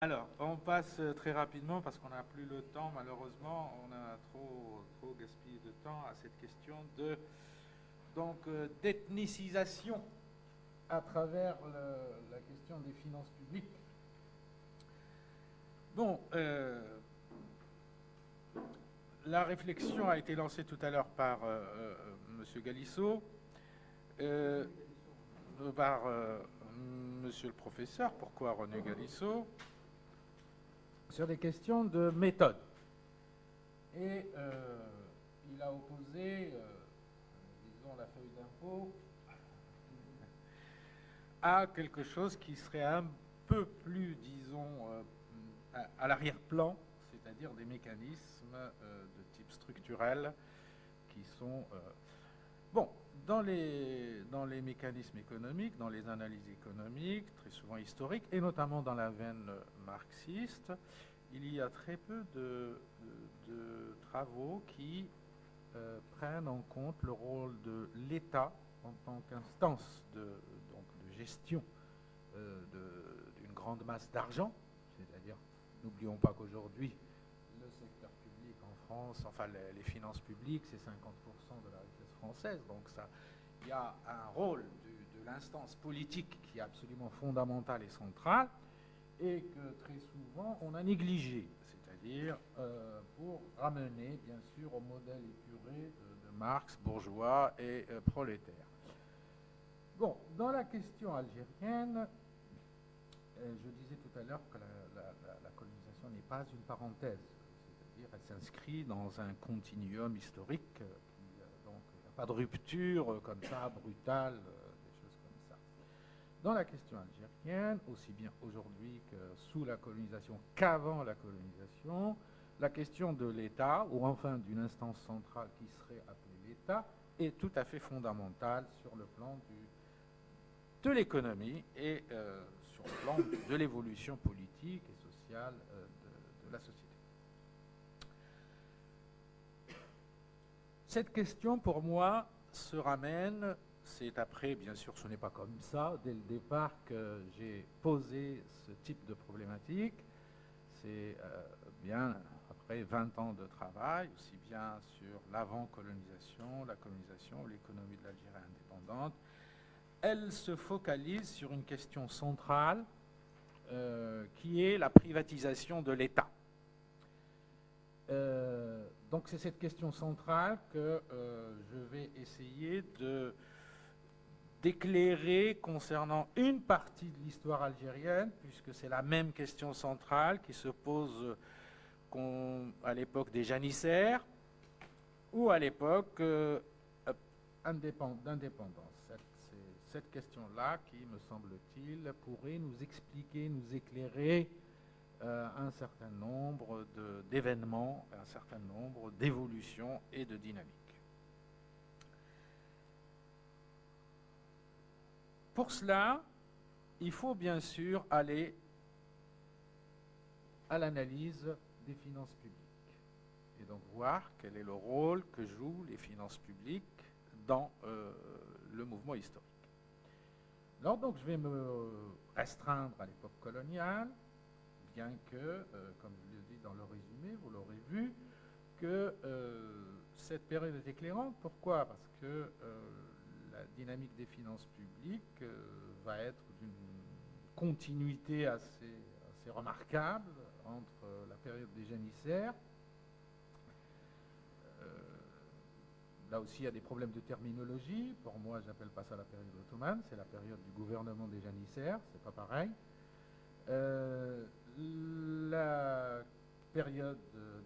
Alors, on passe très rapidement parce qu'on n'a plus le temps, malheureusement, on a trop gaspillé de temps à cette question de d'ethnicisation à travers la question des finances publiques. Bon, la réflexion a été lancée tout à l'heure par M. Galissot, par Monsieur le professeur, pourquoi René Galissot, sur des questions de méthode. Et il a opposé, disons, la feuille d'impôt à quelque chose qui serait un peu plus, disons, à l'arrière-plan, c'est-à-dire des mécanismes de type structurel qui sont... bon, dans les mécanismes économiques, dans les analyses économiques, très souvent historiques, et notamment dans la veine marxiste, il y a très peu de travaux qui prennent en compte le rôle de l'État en tant qu'instance de gestion d'une grande masse d'argent, c'est-à-dire, n'oublions pas qu'aujourd'hui, le secteur public en France, enfin les finances publiques, c'est 50% de la richesse française, donc ça, il y a un rôle de l'instance politique qui est absolument fondamental et central, et que très souvent on a négligé, c'est-à-dire pour ramener bien sûr au modèle épuré de Marx, bourgeois et prolétaire. Bon, dans la question algérienne, je disais tout à l'heure que la colonisation n'est pas une parenthèse, c'est-à-dire elle s'inscrit dans un continuum historique, donc il n'y a pas de rupture comme ça, brutale, des choses comme ça. Dans la question algérienne, aussi bien aujourd'hui que sous la colonisation qu'avant la colonisation, la question de l'État, ou enfin d'une instance centrale qui serait appelée l'État, est tout à fait fondamentale sur le plan de l'économie et sur le plan de l'évolution politique et sociale de la société. Cette question, pour moi, se ramène, c'est après, bien sûr, ce n'est pas comme ça, dès le départ que j'ai posé ce type de problématique, c'est bien après 20 ans de travail, aussi bien sur l'avant-colonisation, la colonisation, l'économie de l'Algérie indépendante. Elle se focalise sur une question centrale qui est la privatisation de l'État. Donc c'est cette question centrale que je vais essayer d'éclairer concernant une partie de l'histoire algérienne, puisque c'est la même question centrale qui se pose à l'époque des janissaires ou à l'époque d'indépendance. Cette question-là qui, me semble-t-il, pourrait nous expliquer, nous éclairer un certain nombre d'événements, un certain nombre d'évolutions et de dynamiques. Pour cela, il faut bien sûr aller à l'analyse des finances publiques et donc voir quel est le rôle que jouent les finances publiques dans le mouvement historique. Alors donc je vais me restreindre à l'époque coloniale, bien que, comme je l'ai dit dans le résumé, vous l'aurez vu, que cette période est éclairante. Pourquoi ? Parce que la dynamique des finances publiques va être d'une continuité assez remarquable entre la période des janissaires. Là aussi, il y a des problèmes de terminologie. Pour moi, je n'appelle pas ça la période ottomane, c'est la période du gouvernement des janissaires, c'est pas pareil. La période,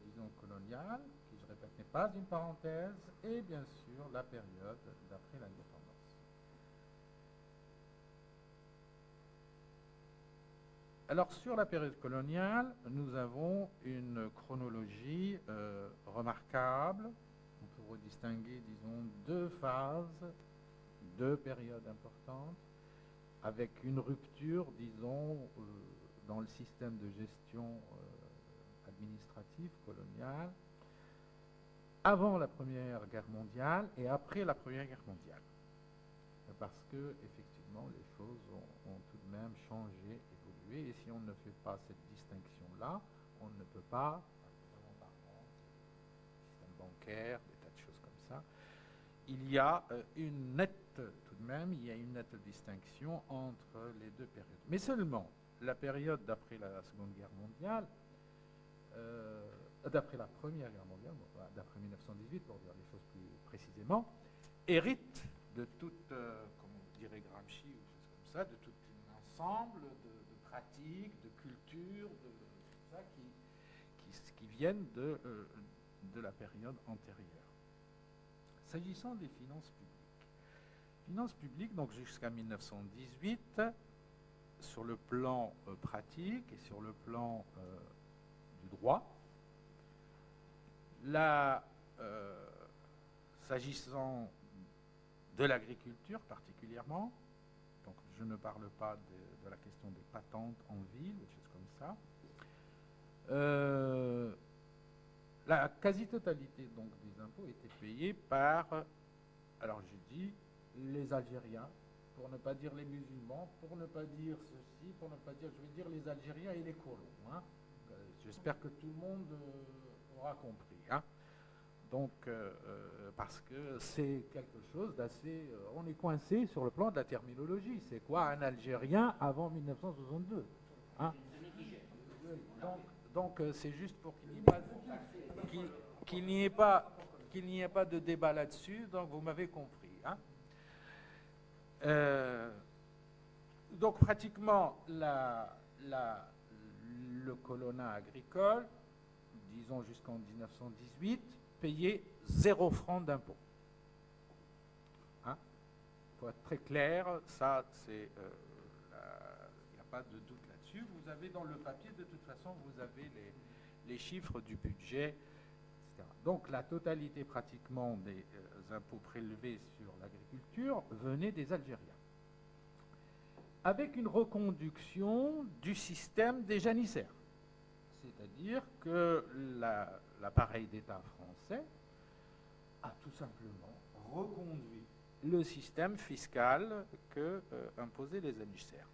disons, coloniale, qui, je répète, n'est pas une parenthèse, et bien sûr la période d'après l'indépendance. Alors, sur la période coloniale, nous avons une chronologie remarquable. On pourrait distinguer, disons, deux phases, deux périodes importantes, avec une rupture, disons, dans le système de gestion administrative coloniale, avant la Première Guerre mondiale et après la Première Guerre mondiale. Parce que, effectivement, les choses ont tout de même changé, évolué, et si on ne fait pas cette distinction, là, on ne peut pas, notamment par système bancaire, des tas de choses comme ça, il y a une nette, tout de même, il y a une nette distinction entre les deux périodes. Mais seulement la période d'après la Seconde Guerre mondiale, d'après la Première Guerre mondiale, d'après 1918 pour dire les choses plus précisément, hérite de toute, comme dirait Gramsci ou choses comme ça, de tout un ensemble de pratiques, de cultures, de tout ça qui viennent de la période antérieure. S'agissant des finances publiques, donc jusqu'à 1918, sur le plan pratique et sur le plan du droit, s'agissant de l'agriculture particulièrement, donc je ne parle pas de la question des patentes en ville, des choses comme ça, la quasi-totalité donc des impôts était payée par, alors je dis, les Algériens, pour ne pas dire les musulmans, pour ne pas dire ceci, pour ne pas dire, je vais dire les Algériens et les colons. Hein. J'espère que tout le monde aura compris. Hein. Donc, parce que c'est quelque chose d'assez... on est coincé sur le plan de la terminologie. C'est quoi un Algérien avant 1962 hein. Donc c'est juste pour qu'il n'y ait pas de débat là-dessus. Donc, vous m'avez compris. Hein. Donc, pratiquement, le colonna agricole, disons jusqu'en 1918, payait 0 franc d'impôt. Hein? Il faut être très clair, ça, c'est... il n'y a pas de doute là-dessus. Vous avez dans le papier, de toute façon, vous avez les chiffres du budget, etc. Donc, la totalité pratiquement des impôts prélevés sur l'agriculture venait des Algériens. Avec une reconduction du système des janissaires. C'est-à-dire que l'appareil d'État français a tout simplement reconduit le système fiscal que imposaient les janissaires,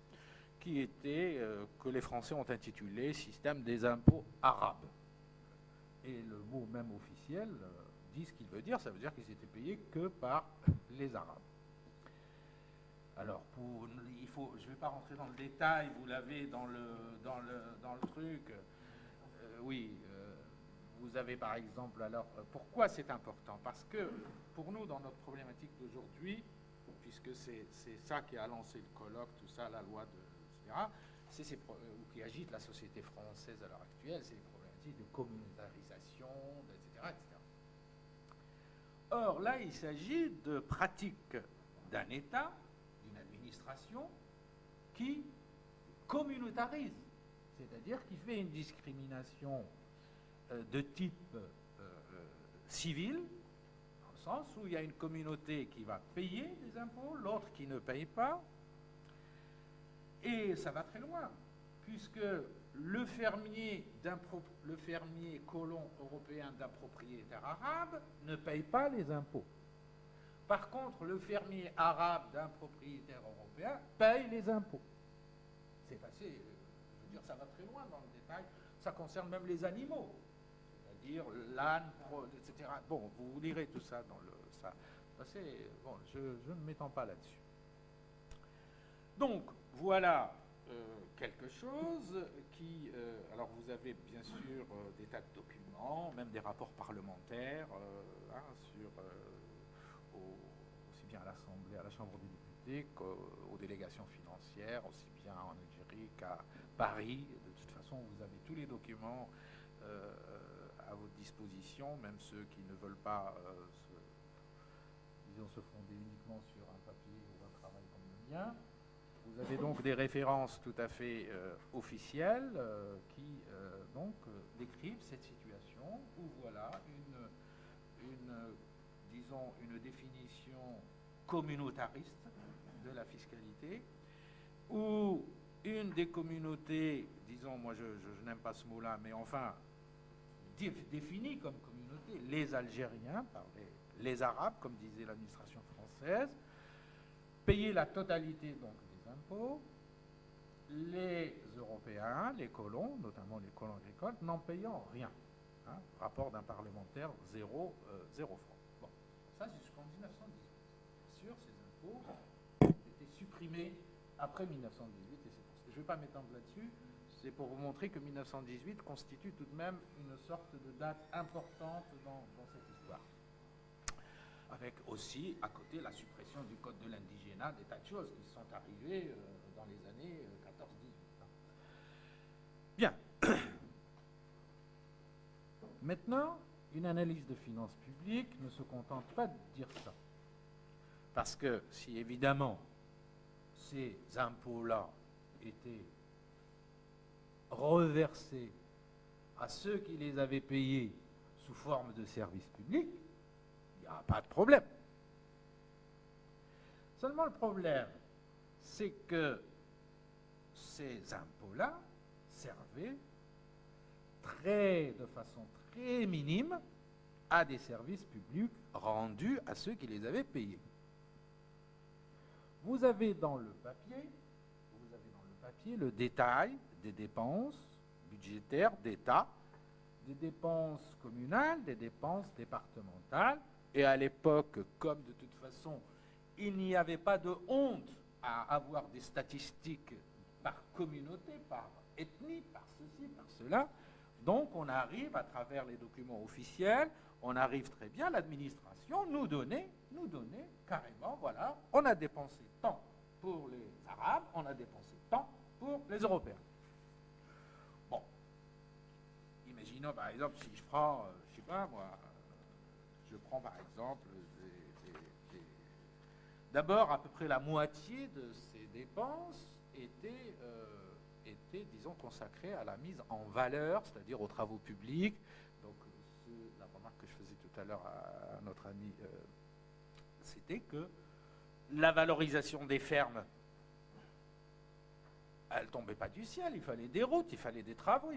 qui était, que les Français ont intitulé système des impôts arabes. Et le mot même officiel dit ce qu'il veut dire, ça veut dire qu'ils étaient payés que par les Arabes. Alors, je ne vais pas rentrer dans le détail, vous l'avez dans le truc. Oui, vous avez par exemple, alors, pourquoi c'est important? Parce que pour nous, dans notre problématique d'aujourd'hui, puisque c'est ça qui a lancé le colloque, tout ça, la loi, etc., qui agite la société française à l'heure actuelle, c'est les problématiques de communautarisation, etc., etc. Or, là, il s'agit de pratiques d'un État, d'une administration, qui communautarise, c'est-à-dire qui fait une discrimination de type civil, dans le sens où il y a une communauté qui va payer des impôts, l'autre qui ne paye pas, et ça va très loin, puisque le fermier colon européen d'un propriétaire arabe ne paye pas les impôts. Par contre, le fermier arabe d'un propriétaire européen paye les impôts. C'est assez, je veux dire, ça va très loin dans le détail. Ça concerne même les animaux, c'est-à-dire l'âne, etc. Bon, vous lirez tout ça dans ça. Bon, je ne m'étends pas là-dessus. Donc, voilà quelque chose qui... alors, vous avez bien sûr des tas de documents, même des rapports parlementaires sur... aussi bien à l'Assemblée, à la Chambre des députés qu'aux délégations financières, aussi bien en Algérie qu'à Paris. De toute façon, vous avez tous les documents à votre disposition, même ceux qui ne veulent pas se fonder uniquement sur un papier ou un travail comme le mien. Vous avez donc des références tout à fait officielles qui donc décrivent cette situation où voilà une définition communautariste de la fiscalité, où une des communautés, disons, moi je n'aime pas ce mot-là, mais enfin, définie comme communauté, les Algériens, les Arabes, comme disait l'administration française, payaient la totalité donc des impôts, les Européens, les colons, notamment les colons agricoles, n'en payant rien. Hein, rapport d'un parlementaire, 0 francs. Bon, ça c'est jusqu'en 1918. Bien sûr, ces impôts ont été supprimés après 1918, et c'est pour ça. Je ne vais pas m'étendre là-dessus, c'est pour vous montrer que 1918 constitue tout de même une sorte de date importante dans cette histoire. Avec aussi, à côté, la suppression du code de l'indigénat, des tas de choses qui sont arrivées dans les années 14-18. Bien. Maintenant, une analyse de finances publiques ne se contente pas de dire ça. Parce que si évidemment ces impôts-là étaient reversés à ceux qui les avaient payés sous forme de services publics, il n'y a pas de problème. Seulement le problème, c'est que ces impôts-là servaient de façon très minime à des services publics rendus à ceux qui les avaient payés. Vous avez dans le papier le détail des dépenses budgétaires d'État, des dépenses communales, des dépenses départementales. Et à l'époque, comme de toute façon, il n'y avait pas de honte à avoir des statistiques par communauté, par ethnie, par ceci, par cela. Donc on arrive, à travers les documents officiels, on arrive très bien, l'administration nous donnait carrément, voilà, on a dépensé tant pour les Arabes, on a dépensé tant pour les Européens. Bon, imaginons par exemple, si je prends, je sais pas moi, je prends par exemple, d'abord à peu près la moitié de ces dépenses était, disons, consacrée à la mise en valeur, c'est-à-dire aux travaux publics. Donc, la remarque que je faisais tout à l'heure à notre ami, c'était que la valorisation des fermes, elle ne tombait pas du ciel. Il fallait des routes, il fallait des travaux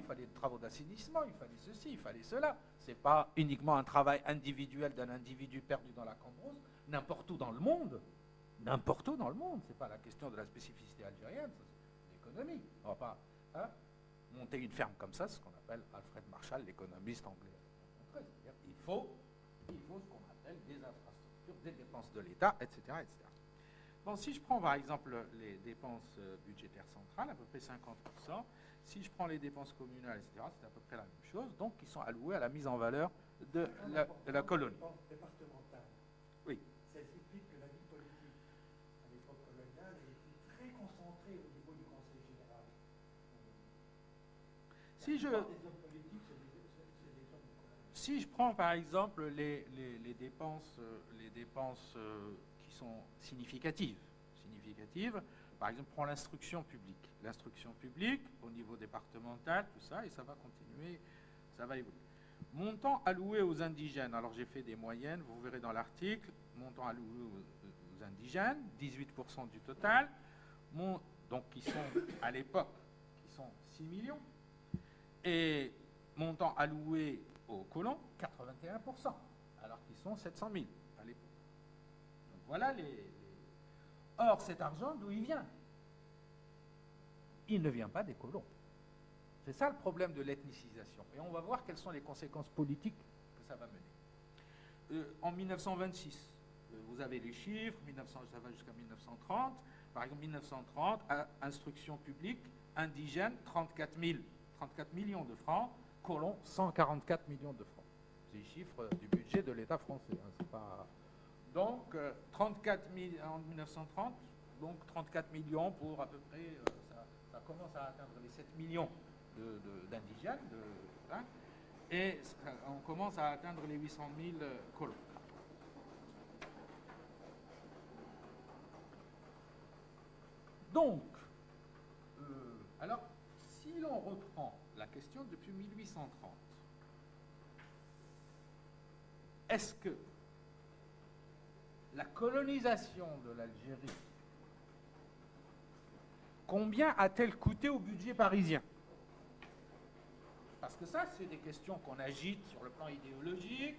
d'assainissement, il fallait ceci, il fallait cela. Ce n'est pas uniquement un travail individuel d'un individu perdu dans la cambrousse, n'importe où dans le monde. N'importe où dans le monde. Ce n'est pas la question de la spécificité algérienne, c'est l'économie. On ne va pas monter une ferme comme ça, ce qu'on appelle Alfred Marshall, l'économiste anglais. C'est-à-dire qu'il faut ce qu'on appelle des infrastructures, des dépenses de l'État, etc., etc. Bon, si je prends par exemple les dépenses budgétaires centrales, à peu près 50%, si je prends les dépenses communales, etc., c'est à peu près la même chose, donc qui sont allouées à la mise en valeur de la colonie. Oui. Ça explique que la vie politique à l'époque coloniale était très concentrée au niveau du Conseil général. Si je prends par exemple les dépenses qui sont significatives, par exemple, prends l'instruction publique. L'instruction publique, au niveau départemental, tout ça, et ça va continuer, ça va évoluer. Montant alloué aux indigènes. Alors j'ai fait des moyennes, vous verrez dans l'article. Montant alloué aux indigènes, 18% du total. Donc qui sont, à l'époque, qui sont 6 millions. Et montant alloué aux colons, 81%, alors qu'ils sont 700 000 à l'époque. Donc voilà Or, cet argent, d'où il vient? Il ne vient pas des colons. C'est ça le problème de l'ethnicisation. Et on va voir quelles sont les conséquences politiques que ça va mener. En 1926, vous avez les chiffres, ça va jusqu'à 1930. Par exemple, 1930, instruction publique, indigène, 34 millions de francs, colons, 144 millions de francs. C'est les chiffres du budget de l'État français. Hein, c'est pas... Donc, 34 millions en 1930, donc 34 millions pour à peu près, ça commence à atteindre les 7 millions d'indigènes, et on commence à atteindre les 800 000 colons. Donc, alors, si l'on reprend la question depuis 1830, est-ce que la colonisation de l'Algérie, combien a-t-elle coûté au budget parisien? Parce que ça, c'est des questions qu'on agite sur le plan idéologique,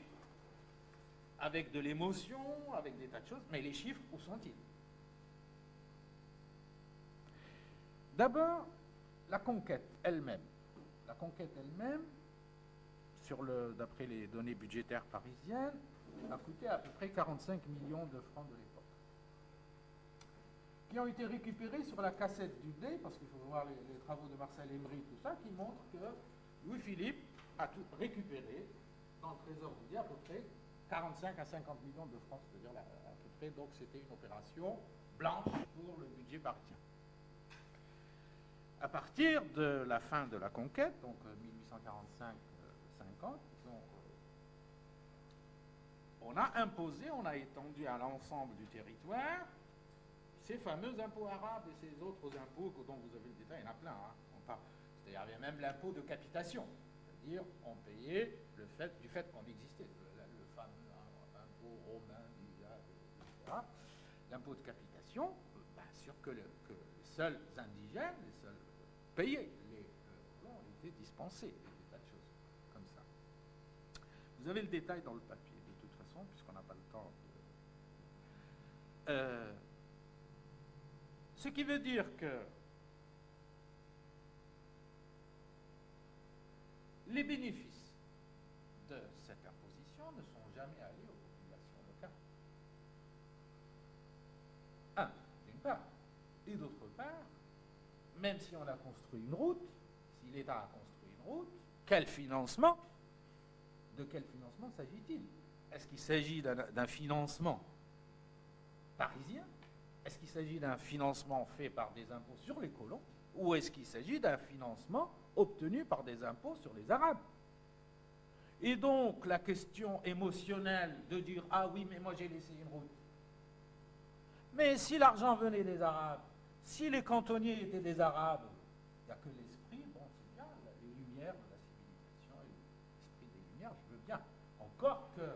avec de l'émotion, avec des tas de choses, mais les chiffres, où sont-ils? D'abord, la conquête elle-même. La conquête elle-même, d'après les données budgétaires parisiennes, a coûté à peu près 45 millions de francs de l'époque, qui ont été récupérés sur la cassette du Day, parce qu'il faut voir les travaux de Marcel Emery, tout ça, qui montrent que Louis-Philippe a tout récupéré dans le trésor du Day à peu près 45 à 50 millions de francs, c'est-à-dire à peu près, donc c'était une opération blanche pour le budget parisien. À partir de la fin de la conquête, donc 1845-50, on a imposé, on a étendu à l'ensemble du territoire ces fameux impôts arabes et ces autres impôts dont vous avez le détail, il y en a plein. Hein. C'est-à-dire, il y avait même l'impôt de capitation, c'est-à-dire on payait du fait qu'on existait, le fameux impôt romain, etc. L'impôt de capitation, sûr que les seuls indigènes, les seuls payaient, les colons étaient dispensés, des tas de choses comme ça. Vous avez le détail dans le papier, de toute façon, puisqu'on n'a pas le temps de... ce qui veut dire que les bénéfices de cette imposition ne sont jamais allés aux populations locales. D'une part. Et d'autre part, même si on a construit une route, si l'État a construit une route, quel financement? De quel financement s'agit-il? Est-ce qu'il s'agit d'un financement parisien? Est-ce qu'il s'agit d'un financement fait par des impôts sur les colons? Ou est-ce qu'il s'agit d'un financement obtenu par des impôts sur les Arabes? Et donc, la question émotionnelle de dire « Ah oui, mais moi j'ai laissé une route ». Mais si l'argent venait des Arabes, si les cantonniers étaient des Arabes, il n'y a que l'esprit, bon, c'est bien, les lumières de la civilisation et l'esprit des lumières, je veux bien. Encore que,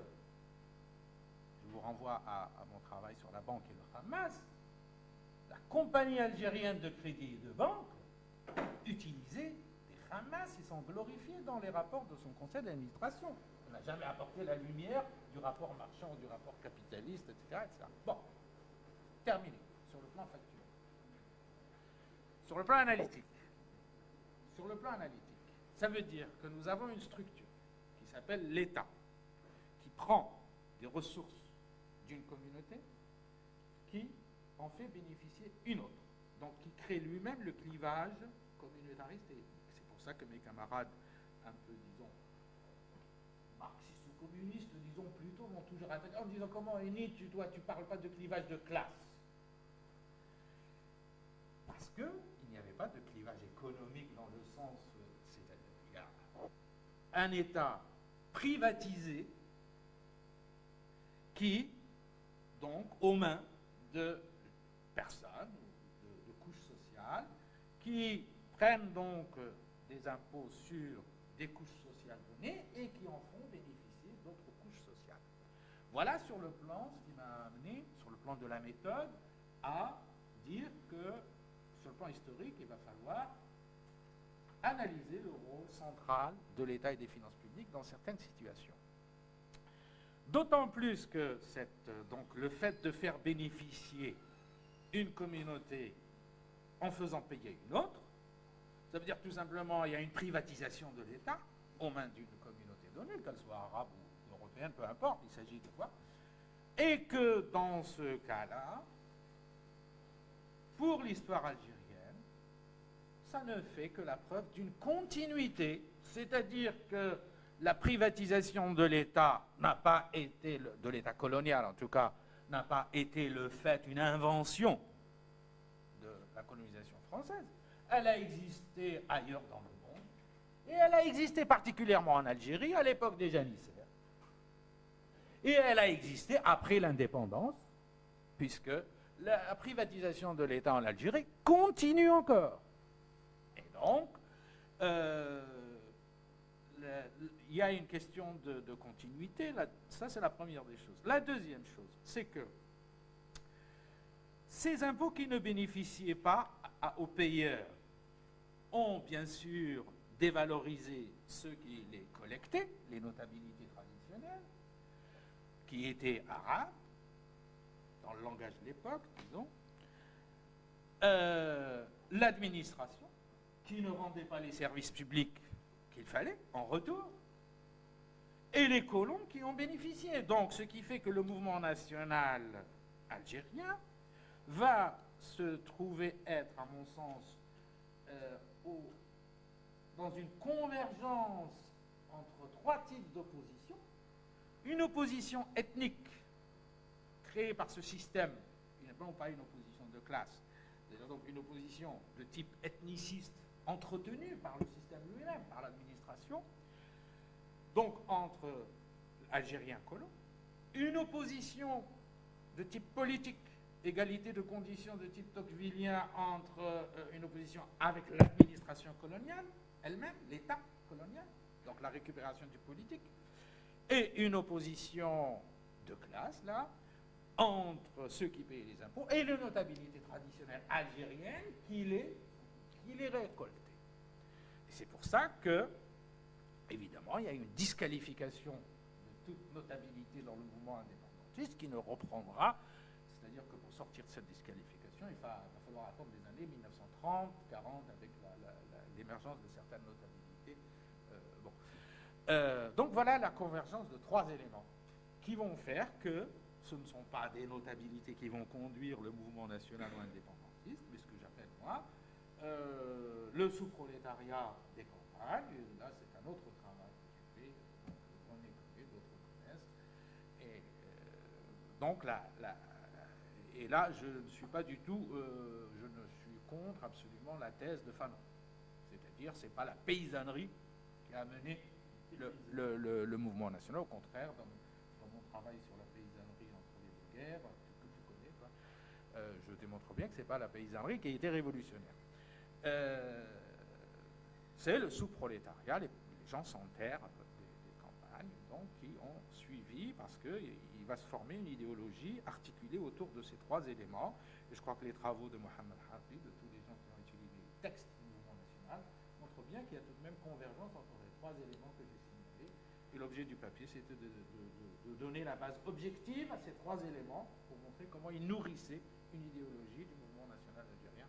je vous renvoie à mon travail sur la banque et le Hamas, la compagnie algérienne de crédit et de banque utilisait des Hamas et s'en glorifiait dans les rapports de son conseil d'administration. On n'a jamais apporté la lumière du rapport marchand, du rapport capitaliste, etc. etc. Bon, terminé sur le plan factuel. Sur le plan analytique, ça veut dire que nous avons une structure qui s'appelle l'État, qui prend des ressources d'une communauté, qui en fait bénéficier une autre, donc qui crée lui-même le clivage communautariste et ethnique. C'est pour ça que mes camarades, un peu, disons, marxistes ou communistes, disons plutôt, m'ont toujours attaqué en disant comment, Nietzsche, toi, tu ne parles pas de clivage de classe. Parce qu'il n'y avait pas de clivage économique dans le sens, c'est-à-dire qu'il y a un État privatisé qui, donc, aux mains de personnes, de couches sociales, qui prennent donc des impôts sur des couches sociales données et qui en font bénéficier d'autres couches sociales. Voilà sur le plan, ce qui m'a amené, sur le plan de la méthode, à dire que sur le plan historique, il va falloir analyser le rôle central de l'État et des finances publiques dans certaines situations. D'autant plus que donc, le fait de faire bénéficier une communauté en faisant payer une autre, ça veut dire tout simplement qu'il y a une privatisation de l'État aux mains d'une communauté donnée, qu'elle soit arabe ou européenne, peu importe, il s'agit de quoi, et que dans ce cas-là, pour l'histoire algérienne, ça ne fait que la preuve d'une continuité, c'est-à-dire que la privatisation de l'État n'a pas été, de l'État colonial en tout cas, n'a pas été le fait, une invention de la colonisation française. Elle a existé ailleurs dans le monde, et elle a existé particulièrement en Algérie à l'époque des janissaires. Et elle a existé après l'indépendance, puisque la privatisation de l'État en Algérie continue encore. Et donc, il y a une question de continuité. Là, ça, c'est la première des choses. La deuxième chose, c'est que ces impôts qui ne bénéficiaient pas aux payeurs ont bien sûr dévalorisé ceux qui les collectaient, les notabilités traditionnelles, qui étaient arabes, dans le langage de l'époque, disons, l'administration, qui ne rendait pas les services publics qu'il fallait en retour, et les colons qui en bénéficiaient. Donc, ce qui fait que le mouvement national algérien va se trouver être, à mon sens, dans une convergence entre trois types d'opposition. Une opposition ethnique créée par ce système, non pas une opposition de classe, c'est donc une opposition de type ethniciste entretenue par le système lui-même, par l'administration, donc entre Algériens colons, une opposition de type politique, égalité de conditions de type tocquevillien entre une opposition avec l'administration coloniale elle-même, l'État colonial, donc la récupération du politique, et une opposition de classe, là, entre ceux qui payaient les impôts et les notabilités traditionnelles algériennes qui les récoltaient. Et c'est pour ça que, évidemment, il y a une disqualification de toute notabilité dans le mouvement indépendantiste qui ne reprendra, c'est-à-dire que pour sortir de cette disqualification, il va falloir attendre les années 1930, 40, avec l'émergence de certaines notabilités. Donc voilà la convergence de trois éléments qui vont faire que ce ne sont pas des notabilités qui vont conduire le mouvement national ou indépendantiste, mais ce que j'appelle moi le sous-prolétariat des campagnes. Et là, c'est un autre travail que j'ai fait, qu'on connaît, d'autres connaissent. Et donc et là, je ne suis pas du tout, je ne suis contre absolument la thèse de Fanon. C'est-à-dire, c'est pas la paysannerie qui a mené le mouvement national. Au contraire, dans mon travail sur la paysannerie entre les deux guerres, que tu connais, toi, je démontre bien que ce n'est pas la paysannerie qui a été révolutionnaire. C'est le sous-prolétariat, les gens sans terre des campagnes, donc, qui ont suivi, parce qu'il va se former une idéologie articulée autour de ces trois éléments. Et je crois que les travaux de Mohamed Hafi, de tous les gens qui ont étudié les textes du mouvement national, montrent bien qu'il y a tout de même convergence entre les trois éléments que j'ai signalés. Et l'objet du papier, c'était de donner la base objective à ces trois éléments pour montrer comment ils nourrissaient une idéologie du mouvement national algérien